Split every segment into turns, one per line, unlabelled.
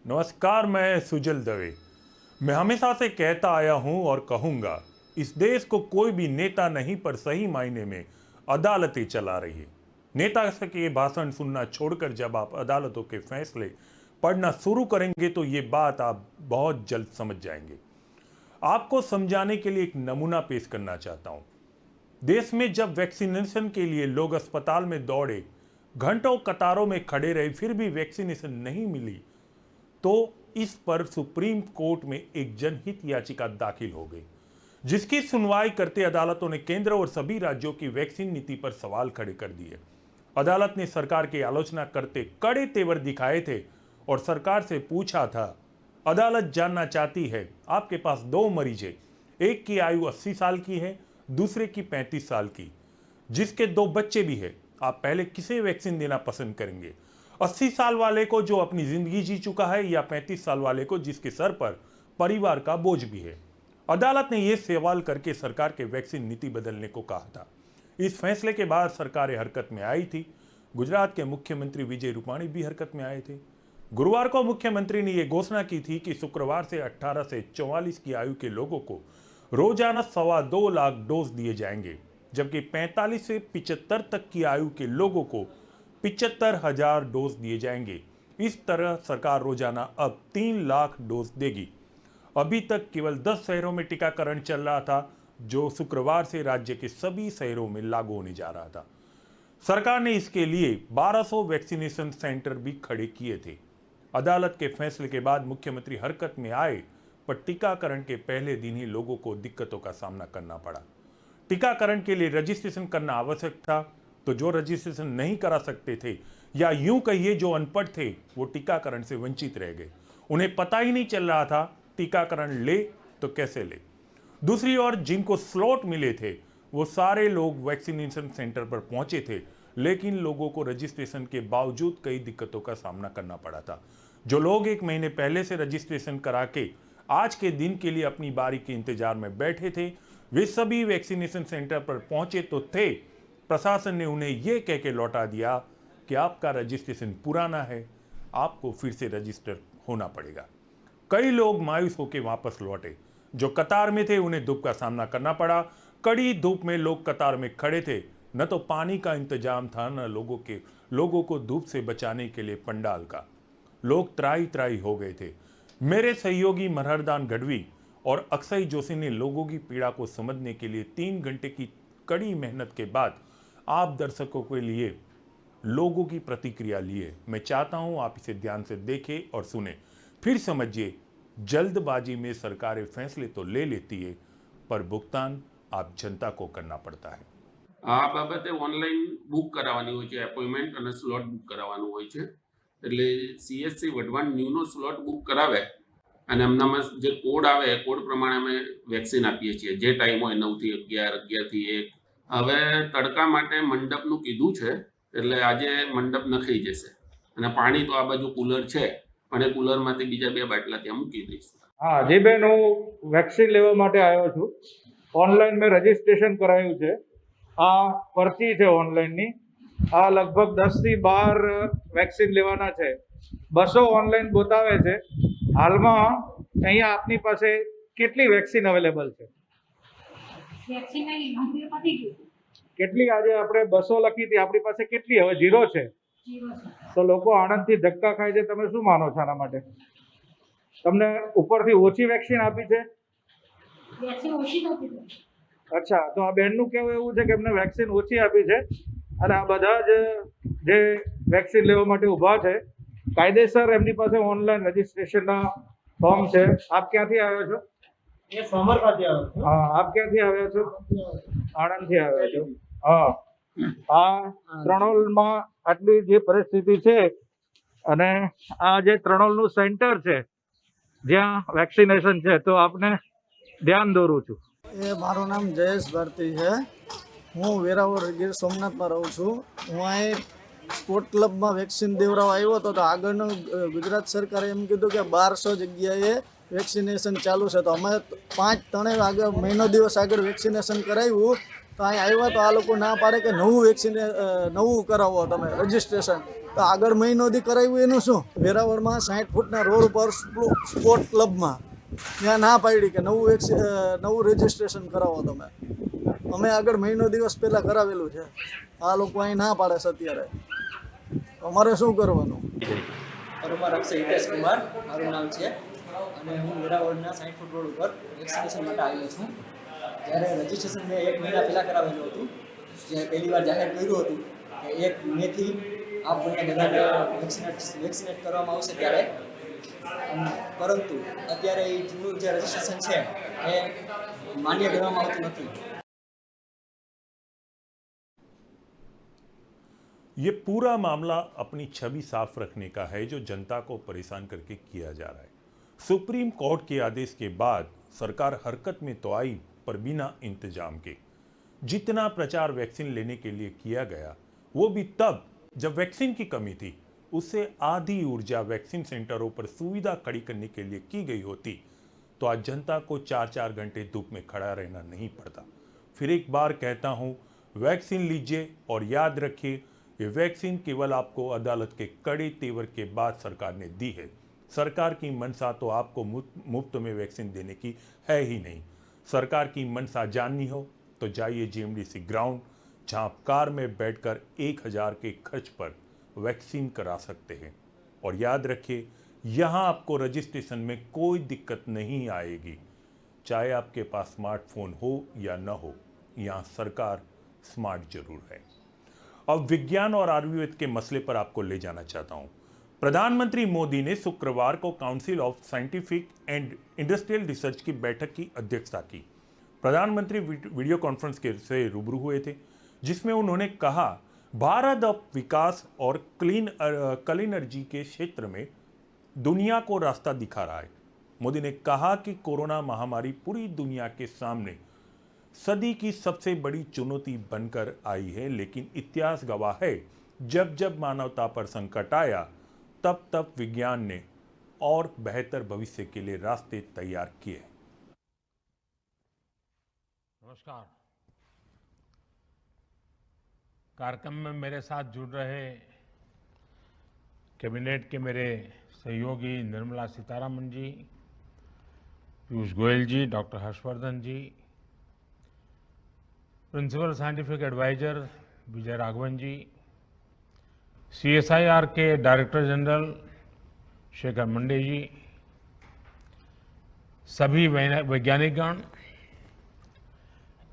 नमस्कार, मैं सुजल दवे। मैं हमेशा से कहता आया हूं और कहूंगा, इस देश को कोई भी नेता नहीं पर सही मायने में अदालतें चला रही है। नेता के भाषण सुनना छोड़कर जब आप अदालतों के फैसले पढ़ना शुरू करेंगे तो ये बात आप बहुत जल्द समझ जाएंगे। आपको समझाने के लिए एक नमूना पेश करना चाहता हूं। देश में जब वैक्सीनेशन के लिए लोग अस्पताल में दौड़े, घंटों कतारों में खड़े रहे, फिर भी वैक्सीनेशन नहीं मिली, तो इस पर सुप्रीम कोर्ट में एक जनहित याचिका दाखिल हो गई, जिसकी सुनवाई करते अदालतों ने केंद्र और सभी राज्यों की वैक्सीन नीति पर सवाल खड़े कर दिए। अदालत ने सरकार की आलोचना करते कड़े तेवर दिखाए थे और सरकार से पूछा था। अदालत जानना चाहती है, आपके पास दो मरीज है, एक की आयु 80 साल की है, दूसरे की 35 साल की, जिसके दो बच्चे भी है, आप पहले किसे वैक्सीन देना पसंद करेंगे? 80 साल वाले को जो अपनी जिंदगी जी चुका है, या 35 साल वाले को जिसके सर पर परिवार का बोझ भी है? अदालत ने यह सवाल करके सरकार के वैक्सीन नीति बदलने को कहा था। इस फैसले के बाद सरकारें हरकत में आई थी। गुजरात के मुख्यमंत्री विजय रूपाणी भी हरकत में आए थे। गुरुवार को मुख्यमंत्री ने यह घोषणा की थी कि शुक्रवार से 18 से 44 की आयु के लोगों को रोजाना 2.25 लाख डोज दिए जाएंगे, जबकि 45 से 75 तक की आयु के लोगों को 75,000 डोज दिए जाएंगे। इस तरह सरकार रोजाना अब 3 लाख डोज देगी। अभी तक केवल 10 शहरों में टीकाकरण चल रहा था, जो शुक्रवार से राज्य के सभी शहरों में लागू होने जा रहा था। सरकार ने इसके लिए 1200 वैक्सीनेशन सेंटर भी खड़े किए थे। अदालत के फैसले के बाद मुख्यमंत्री हरकत में आए, पर टीकाकरण के पहले दिन ही लोगों को दिक्कतों का सामना करना पड़ा। टीकाकरण के लिए रजिस्ट्रेशन करना आवश्यक था, तो जो रजिस्ट्रेशन नहीं करा सकते थे, या यूं कहिए जो अनपढ़ थे, वो टीकाकरण से वंचित रह गए। उन्हें पता ही नहीं चल रहा था टीकाकरण ले तो कैसे ले। दूसरी ओर जिनको स्लॉट मिले थे, वो सारे लोग वैक्सीनेशन सेंटर पर पहुंचे थे, लेकिन लोगों को रजिस्ट्रेशन के बावजूद कई दिक्कतों का सामना करना पड़ा था। जो लोग 1 महीने पहले से रजिस्ट्रेशन करा के आज के दिन के लिए अपनी बारी के इंतजार में बैठे थे, वे सभी वैक्सीनेशन सेंटर पर पहुंचे तो थे। प्रशासन ने उन्हें यह कह के लौटा दिया कि आपका रजिस्ट्रेशन पुराना है, आपको फिर से रजिस्टर होना पड़ेगा। कई लोग मायूस होकर वापस लौटे। जो कतार में थे, उन्हें धूप का सामना करना पड़ा। कड़ी धूप में लोग कतार में खड़े थे। न तो पानी का इंतजाम था, न लोगों को धूप से बचाने के लिए पंडाल का। लोग त्राही त्राही हो गए थे। मेरे सहयोगी मनहरदान गढ़वी और अक्षय जोशी ने लोगों की पीड़ा को समझने के लिए 3 घंटे की कड़ी मेहनत के बाद आप दर्शकों के लिए लोगों की प्रतिक्रिया लिए। मैं चाहता हूं आप इसे ध्यान से देखें और सुने, फिर समझिए। जल्दबाजी में सरकारें फैसले तो ले लेती है, पर भुगतान आप जनता को करना पड़ता है।
આ બાબતે ઓનલાઈન બુક કરાવવાની હોય છે, એપોઇન્ટમેન્ટ અને સ્લોટ બુક કરાવવાનું હોય છે. એટલે સીએસસી વઢવાણ ન્યૂનો સ્લોટ બુક કરાવે અને એમનામાં જે કોડ આવે એ કોડ પ્રમાણે અમે વેક્સિન આપીએ છીએ. જે ટાઈમ હોય 9 થી 11, 11 થી 1. હવે તડકા માટે મંડપનું કીધું છે, એટલે આજે મંડપ નખાઈ જશે અને પાણી તો આ બાજુ કુલર છે, પણ એ કુલરમાંથી બીજા 2 બાટલા ત્યાં મૂકી દઈશું.
હા જી બેન, હું વેક્સિન લેવા માટે આવ્યો છું. ઓનલાઈન મેં રજીસ્ટ્રેશન કરાવ્યું છે. આ પરચી છે ઓનલાઈનની. આ લગભગ 10 થી 12 વેક્સિન લેવાના છે. 200 ઓનલાઈન બતાવે છે. હાલમાં અહીંયા આપની પાસે કેટલી વેક્સિન અવેલેબલ છે? કેટલી? આજે આપણે 200 લખી હતી, આપણી પાસે કેટલી હવે? 0 છે. તો લોકો આણંદથી ધક્કા ખાય છે. તમે શું માનો છો આના માટે? તમને ઉપરથી ઓછી વેક્સિન આપી છે? અચ્છા, તો આ બેનનું કહેવું એવું છે કે એમને વેક્સિન ઓછી આપી છે અને આ બધા જ જે વેક્સિન લેવા માટે ઊભા છે, કાયદેસર એમની પાસે ઓનલાઈન રજીસ્ટ્રેશનના ફોર્મ છે. આપ ક્યાંથી આવ્યો છો?
એ સમરમાંથી આવ્યો છું.
હા, આપ ક્યાંથી આવ્યા છો? આણંદથી આવ્યા છો. હા, આ ત્રણોલમાં આટલી જે પરિસ્થિતિ છે અને આ જે ત્રણોલનું સેન્ટર છે જ્યાં વેક્સિનેશન છે, તો આપને ધ્યાન દોરું છું.
એ મારું નામ જયેશ ભારતી છે. હું વેરાવળ ગીર સોમનાથમાં રહું છું. હું અહીં સ્પોર્ટ ક્લબમાં વેક્સિન દેવડાવવા આવ્યો હતો, તો આગળનું ગુજરાત સરકારે એમ કીધું કે 1200 જગ્યાએ વેક્સિનેશન ચાલુ છે. તો અમે 5 ત્રણેય આગળ મહિનો દિવસ આગળ વેક્સિનેશન કરાવ્યું, તો અહીં આવ્યા તો આ લોકો ના પાડે કે નવું વેક્સિન નવું કરાવો તમે રજિસ્ટ્રેશન. તો આગળ મહિનોથી કરાવ્યું એનું શું? વેરાવળમાં 60 ફૂટના રોડ ઉપર સ્પોર્ટ ક્લબમાં ત્યાં ના પાડી કે નવું રજિસ્ટ્રેશન કરાવો તમે. અમે આગળ મહિનો દિવસ પહેલાં કરાવેલું છે, આ લોકો અહીં ના પાડે છે અત્યારે. અમારે શું કરવાનું?
મારું નામ અક્ષય હિતેશ કુમાર મારું નામ છે અને હું વેરાવળના 60 ફૂટ રોડ ઉપર વેક્સિનેશન માટે આવ્યો છું. જ્યારે રજિસ્ટ્રેશન મેં 1 મહિના પહેલાં કરાવેલું હતું, જે પહેલી વાર જાહેર કર્યું હતું કે 1 મેથી આ બધાને વેક્સિનેટ કરવામાં આવશે ત્યારે, પરંતુ અત્યારે એ જૂનું જે રજિસ્ટ્રેશન છે એ માન્ય ગણવામાં આવતું નથી.
ये पूरा मामला अपनी छवि साफ रखने का है जो जनता को परेशान करके किया जा रहा है. सुप्रीम कोर्ट के आदेश के बाद सरकार हरकत में तो आई, पर बिना इंतजाम के. जितना प्रचार वैक्सीन लेने के लिए किया गया वो भी तब जब वैक्सीन की कमी थी. उससे आधी ऊर्जा वैक्सीन सेंटरों पर सुविधा खड़ी करने के लिए की गई होती तो आज जनता को 4-4 घंटे धूप में खड़ा रहना नहीं पड़ता. फिर एक बार कहता हूं, वैक्सीन लीजिए और याद रखिए, ये वैक्सीन केवल आपको अदालत के कड़े तेवर के बाद सरकार ने दी है. सरकार की मंशा तो आपको मुफ्त में वैक्सीन देने की है ही नहीं. सरकार की मंशा जाननी हो तो जाइए जीएमडीसी ग्राउंड, जहां आप कार में बैठकर 1000 के खर्च पर वैक्सीन करा सकते हैं. और याद रखिए, यहाँ आपको रजिस्ट्रेशन में कोई दिक्कत नहीं आएगी, चाहे आपके पास स्मार्टफोन हो या न हो. यहाँ सरकार स्मार्ट जरूर है. अब विज्ञान और आयुर्वेद के मसले पर आपको ले जाना चाहता हूं. प्रधानमंत्री मोदी ने शुक्रवार को council of scientific and industrial research की बैठक की अध्यक्षता की. प्रधानमंत्री वीडियो कॉन्फ्रेंस के से रूबरू हुए थे, जिसमें उन्होंने कहा, भारत अब विकास और क्लीन एनर्जी के क्षेत्र में दुनिया को रास्ता दिखा रहा है. मोदी ने कहा कि कोरोना महामारी पूरी दुनिया के सामने सदी की सबसे बड़ी चुनौती बनकर आई है, लेकिन इतिहास गवाह है, जब जब मानवता पर संकट आया तब तब विज्ञान ने और बेहतर भविष्य के लिए रास्ते तैयार किए.
नमस्कार. कार्यक्रम में मेरे साथ जुड़ रहे कैबिनेट के मेरे सहयोगी निर्मला सीतारमण जी, पीयूष गोयल जी, डॉक्टर हर्षवर्धन जी, principal scientific adviser Vijay Raghavan जी, CSIR के डायरेक्टर जनरल शेखर मंडे जी, सभी वैज्ञानिकगण,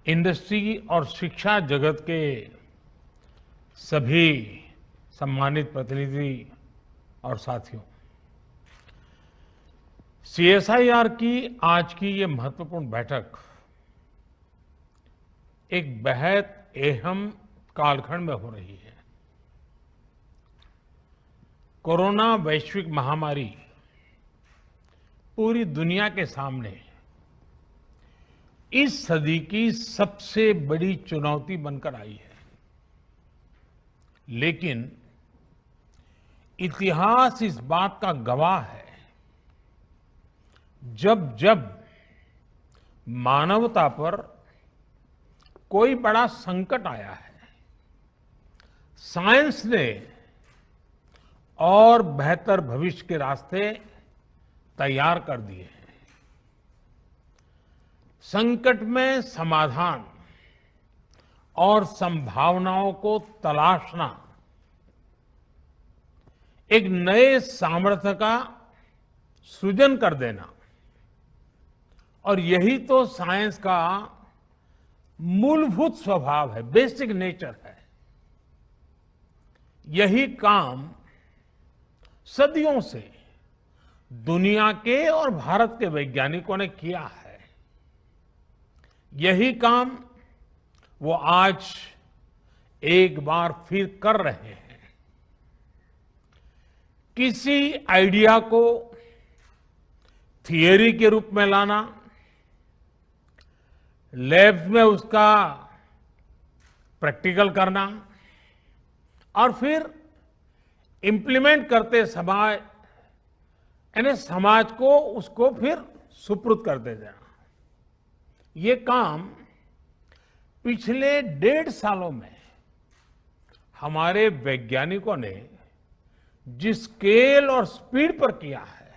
इंडस्ट्री और शिक्षा जगत के सभी सम्मानित प्रतिनिधि और साथियों, CSIR की आज की ये महत्वपूर्ण बैठक एक बेहद अहम कालखंड में हो रही है. कोरोना वैश्विक महामारी पूरी दुनिया के सामने इस सदी की सबसे बड़ी चुनौती बनकर आई है. लेकिन इतिहास इस बात का गवाह है, जब जब मानवता पर कोई बड़ा संकट आया है, साइंस ने और बेहतर भविष्य के रास्ते तैयार कर दिए हैं. संकट में समाधान और संभावनाओं को तलाशना एक नए सामर्थ्य का सृजन कर देना, और यही तो साइंस का मूलभूत स्वभाव है, बेसिक नेचर है. यही काम सदियों से दुनिया के और भारत के वैज्ञानिकों ने किया है. यही काम वो आज एक बार फिर कर रहे हैं. किसी आइडिया को थियरी के रूप में लाना, लैब्स में उसका प्रैक्टिकल करना और फिर इम्प्लीमेंट करते समय यानी समाज को उसको फिर सुपुर्द कर दे देना, ये काम पिछले 1.5 सालों में हमारे वैज्ञानिकों ने जिस स्केल और स्पीड पर किया है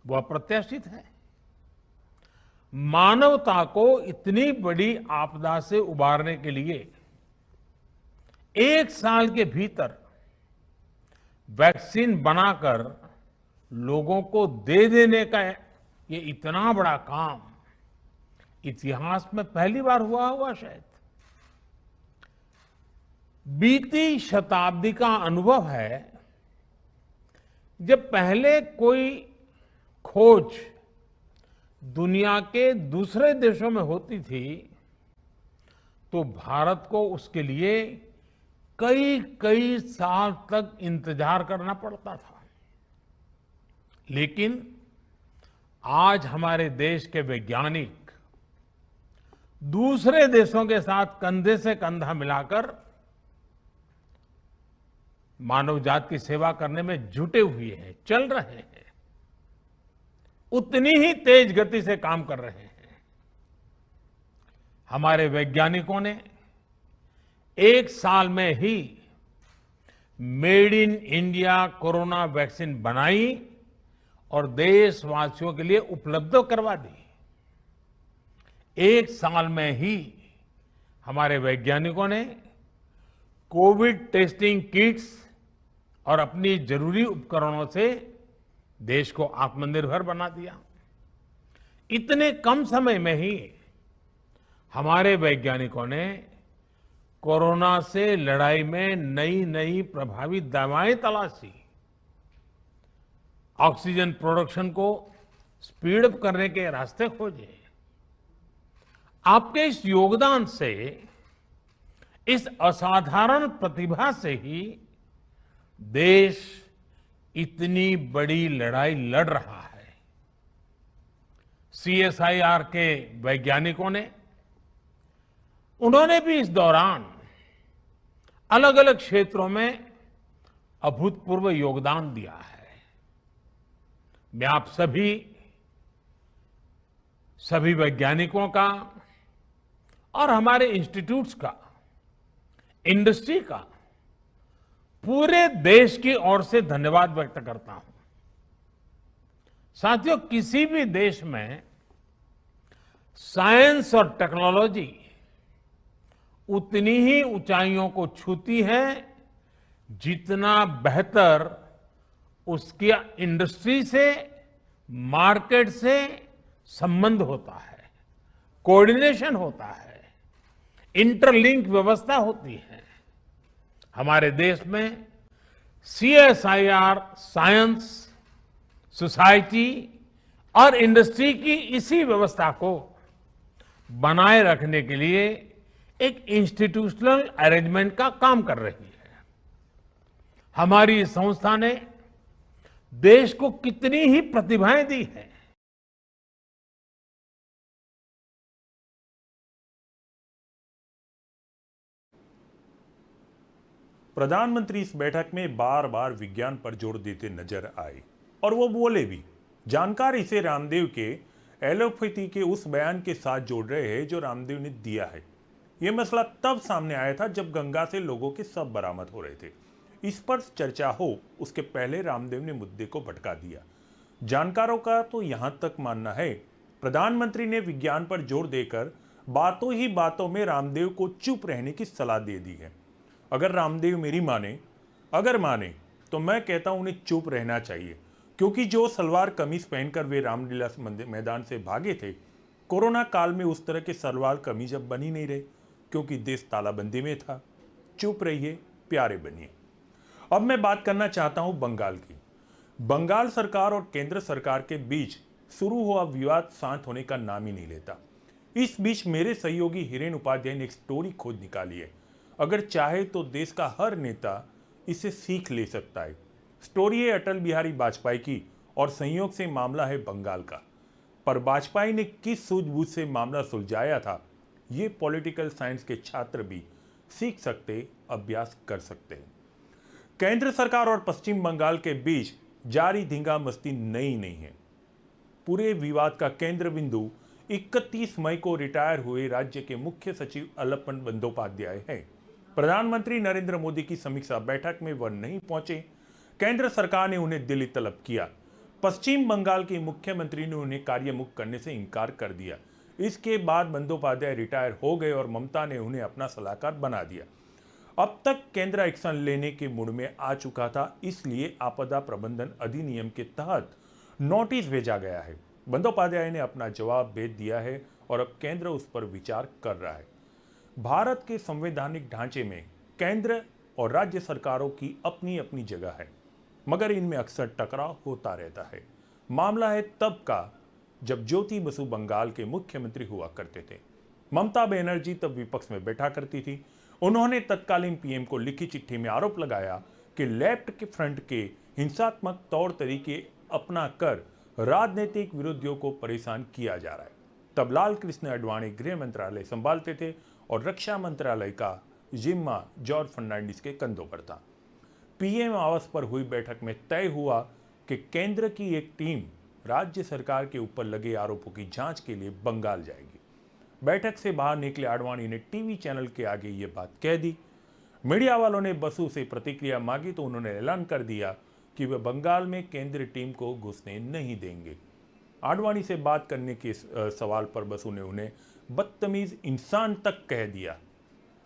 वो अप्रत्याशित है। मानवता को इतनी बड़ी आपदा से उबारने के लिए 1 साल के भीतर वैक्सीन बनाकर लोगों को दे देने का ये इतना बड़ा काम इतिहास में पहली बार हुआ होगा शायद। बीती शताब्दी का अनुभव है, जब पहले कोई खोज दुनिया के दूसरे देशों में होती थी तो भारत को उसके लिए कई कई साल तक इंतजार करना पड़ता था। लेकिन आज हमारे देश के वैज्ञानिक दूसरे देशों के साथ कंधे से कंधा मिलाकर मानव जात की सेवा करने में जुटे हुए हैं, चल रहे हैं, उतनी ही तेज गति से काम कर रहे हैं। हमारे वैज्ञानिकों ने 1 साल में he made in India corona vaccine बनाई और देशवासियों के लिए उपलब्ध करवा दी। 1 साल में ही हमारे वैज्ञानिकों ने कोविड टेस्टिंग किट्स और अपनी जरूरी उपकरणों से देश को आत्मनिर्भर बना दिया। इतने कम समय में ही हमारे वैज्ञानिकों ने कोरोना से लड़ाई में नई नई प्रभावी दवाएं तलाशी, ऑक्सीजन प्रोडक्शन को स्पीड अप करने के रास्ते खोजे। आपके इस योगदान से, इस असाधारण प्रतिभा से ही देश इतनी बड़ी लड़ाई लड़ रहा है। सीएसआईआर के वैज्ञानिकों ने, उन्होंने भी इस दौरान अलग अलग क्षेत्रों में अभूतपूर्व योगदान दिया है। मैं आप सभी वैज्ञानिकों का और हमारे इंस्टीट्यूट्स का, इंडस्ट्री का, पूरे देश की ओर से धन्यवाद व्यक्त करता हूं। साथियों, किसी भी देश में साइंस और टेक्नोलॉजी उतनी ही ऊंचाइयों को छूती है जितना बेहतर उसकी इंडस्ट्री से, मार्केट से संबंध होता है, कोऑर्डिनेशन होता है, इंटरलिंक व्यवस्था होती है। हमारे देश में सीएसआईआर साइंस, सोसाइटी और इंडस्ट्री की इसी व्यवस्था को बनाए रखने के लिए एक इंस्टीट्यूशनल अरेंजमेंट का काम कर रही है। हमारी इस संस्था ने देश को कितनी ही प्रतिभाएं दी है।
प्रधानमंत्री इस बैठक में बार बार विज्ञान पर जोर देते नजर आए और वो बोले भी। जानकार इसे रामदेव के एलोपैथी के उस बयान के साथ जोड़ रहे हैं जो रामदेव ने दिया है। ये मसला तब सामने आया था जब गंगा से लोगों के शव बरामद हो रहे थे। इस पर चर्चा हो उसके पहले रामदेव ने मुद्दे को भटका दिया। जानकारों का तो यहां तक मानना है प्रधानमंत्री ने विज्ञान पर जोर देकर बातों ही बातों में रामदेव को चुप रहने की सलाह दे दी है। अगर रामदेव मेरी माने तो मैं कहता हूं उन्हें चुप रहना चाहिए, क्योंकि जो सलवार कमीज पहनकर वे रामलीला मैदान से भागे थे, कोरोना काल में उस तरह के सलवार कमीज अब बन ही नहीं रहे, क्योंकि देश तालाबंदी में था। चुप रहिए, प्यारे बनिए। अब मैं बात करना चाहता हूं बंगाल की। बंगाल सरकार और केंद्र सरकार के बीच शुरू हुआ विवाद शांत होने का नाम ही नहीं लेता। इस बीच मेरे सहयोगी हिरेन उपाध्याय ने एक स्टोरी खोज निकाली है। अगर चाहे तो देश का हर नेता इसे सीख ले सकता है। स्टोरी है अटल बिहारी वाजपेयी की और संयोग से मामला है बंगाल का। पर वाजपेयी ने किस सूझबूझ से मामला सुलझाया था, ये पॉलिटिकल साइंस के छात्र भी सीख सकते, अभ्यास कर सकते हैं। केंद्र सरकार और पश्चिम बंगाल के बीच जारी धींगा मस्ती नई नहीं है। पूरे विवाद का केंद्र बिंदु 31 मई को रिटायर हुए राज्य के मुख्य सचिव अल्लप्पन बंदोपाध्याय हैं। प्रधानमंत्री नरेंद्र मोदी की समीक्षा बैठक में वह नहीं पहुंचे। केंद्र सरकार ने उन्हें दिल्ली तलब किया। पश्चिम बंगाल के मुख्यमंत्री ने उन्हें कार्यमुक्त करने से इनकार कर दिया। इसके बाद बंदोपाध्याय रिटायर हो गए और ममता ने उन्हें अपना सलाहकार बना दिया। अब तक केंद्र एक्शन लेने के मूड में आ चुका था, इसलिए आपदा प्रबंधन अधिनियम के तहत नोटिस भेजा गया है। बंदोपाध्याय ने अपना जवाब भेज दिया है और अब केंद्र उस पर विचार कर रहा है। भारत के संवैधानिक ढांचे में केंद्र और राज्य सरकारों की अपनी अपनी जगह है, मगर इनमें अक्सर टकराव होता रहता है। मामला है तब का जब ज्योति बसु बंगाल के मुख्यमंत्री हुआ करते थे। ममता बनर्जी तब विपक्ष में बैठा करती थी। उन्होंने तत्कालीन पीएम को लिखी चिट्ठी में आरोप लगाया कि लेफ्ट के फ्रंट के हिंसात्मक तौर तरीके अपना कर राजनीतिक विरोधियों को परेशान किया जा रहा है। तब लाल कृष्ण आडवाणी गृह मंत्रालय संभालते थे और रक्षा मंत्रालय का जिम्मा जॉर्ज फर्नांडिस के कंधों पर था। पीएम आवास पर हुई बैठक में तय हुआ कि केंद्र की एक टीम राज्य सरकार के ऊपर लगे आरोपों की जांच के लिए बंगाल जाएगी। बैठक से बाहर निकले आडवाणी ने टीवी चैनल के आगे ये बात कह दी। मीडिया वालों ने बसु से प्रतिक्रिया मांगी तो उन्होंने ऐलान कर दिया कि वे बंगाल में केंद्रीय टीम को घुसने नहीं देंगे। आडवाणी से बात करने के सवाल पर बसु ने उन्हें बदतमीज इंसान तक कह दिया,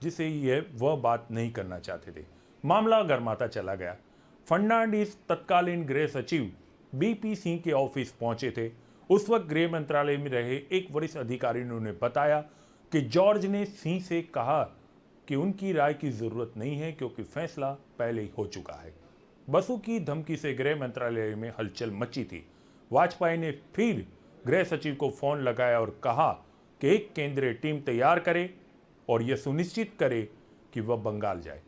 जिसे ये वह बात नहीं करना चाहते थे। मामला गर्माता चला गया। फर्नांडिस तत्कालीन गृह सचिव बीपी सिंह के ऑफिस पहुंचे थे। उस वक्त गृह मंत्रालय में रहे एक वरिष्ठ अधिकारी ने उन्हें बताया कि जॉर्ज ने सिंह से कहा कि उनकी राय की जरूरत नहीं है क्योंकि फैसला पहले ही हो चुका है। बसु की धमकी से गृह मंत्रालय में हलचल मची थी। वाजपेयी ने फिर गृह सचिव को फोन लगाया और कहा कि एक केंद्रीय टीम तैयार करे और यह सुनिश्चित करे कि वह बंगाल जाए।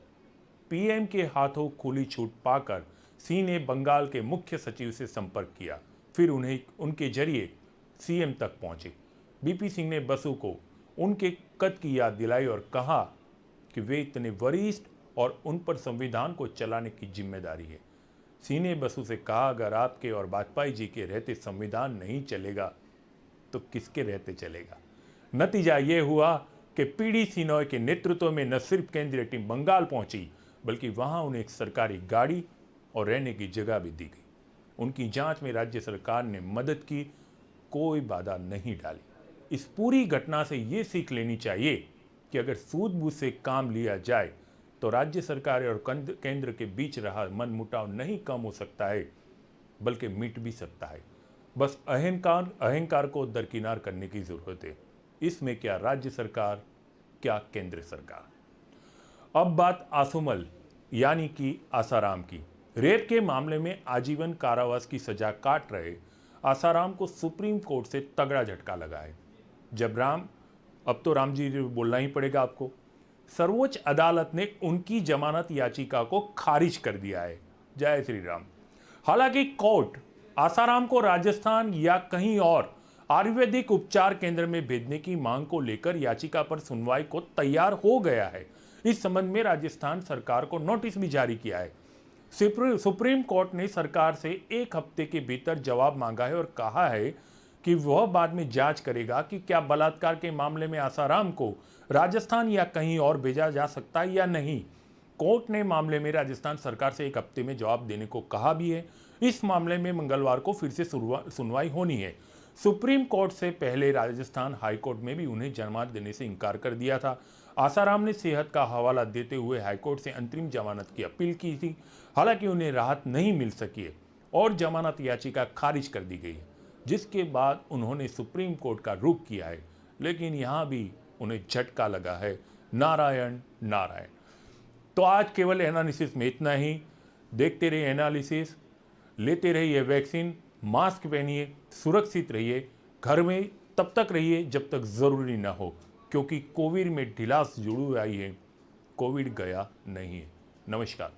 पीएम के हाथों खुली छूट पाकर सिंह ने बंगाल के मुख्य सचिव से संपर्क किया, फिर उन्हें उनके जरिए सीएम तक पहुंचे। बीपी सिंह ने बसु को उनके कद की याद दिलाई और कहा कि वे इतने वरिष्ठ और उन पर संविधान को चलाने की जिम्मेदारी है। सिंह ने बसु से कहा, अगर आपके और वाजपेयी जी के रहते संविधान नहीं चलेगा तो किसके रहते चलेगा। नतीजा ये हुआ कि पीडी सिनॉय के नेतृत्व में न सिर्फ केंद्रीय टीम बंगाल पहुंची, बल्कि वहां उन्हें एक सरकारी गाड़ी और रहने की जगह भी दी गई। उनकी जांच में राज्य सरकार ने मदद की, कोई बाधा नहीं डाली। इस पूरी घटना से ये सीख लेनी चाहिए कि अगर सूझबूझ से काम लिया जाए तो राज्य सरकार और केंद्र के बीच रहा मनमुटाव नहीं कम हो सकता है, बल्कि मिट भी सकता है। बस अहंकार को दरकिनार करने की जरूरत है। इसमें क्या राज्य सरकार, क्या केंद्र सरकार। अब बात आसुमल यानी कि आसाराम की। रेप के मामले में आजीवन कारावास की सजा काट रहे आसाराम को सुप्रीम कोर्ट से तगड़ा झटका लगा है। जब अब तो राम जी बोलना ही पड़ेगा आपको। सर्वोच्च अदालत ने उनकी जमानत याचिका को खारिज कर दिया है। जय श्री राम। हालांकि कोर्ट आसाराम को राजस्थान या कहीं और आयुर्वेदिक उपचार केंद्र में भेजने की मांग को लेकर याचिका पर सुनवाई को तैयार हो गया है। इस संबंध में राजस्थान सरकार को नोटिस भी जारी किया है। सुप्रीम कोर्ट ने सरकार से 1 हफ्ते के भीतर जवाब मांगा है और कहा है कि वह बाद में जांच करेगा कि क्या बलात्कार के मामले में आसाराम को राजस्थान या कहीं और भेजा जा सकता है या नहीं। कोर्ट ने मामले में राजस्थान सरकार से 1 हफ्ते में जवाब देने को कहा भी है। इस मामले में मंगलवार को फिर से सुनवाई होनी है। सुप्रीम कोर्ट से पहले राजस्थान हाईकोर्ट में भी उन्हें जमानत देने से इनकार कर दिया था। आसाराम ने सेहत का हवाला देते हुए हाईकोर्ट से अंतरिम जमानत की अपील की थी। हालांकि उन्हें राहत नहीं मिल सकी है और जमानत याचिका खारिज कर दी गई है, जिसके बाद उन्होंने सुप्रीम कोर्ट का रुख किया है। लेकिन यहाँ भी उन्हें झटका लगा है। नारायण नारायण। तो आज केवल एनालिसिस में इतना ही। देखते रहिए एनालिसिस, लेते रहिए वैक्सीन, मास्क पहनिए, सुरक्षित रहिए, घर में तब तक रहिए जब तक ज़रूरी ना हो, क्योंकि कोविड में ढिलास जुड़ी आई है, कोविड गया नहीं है। नमस्कार।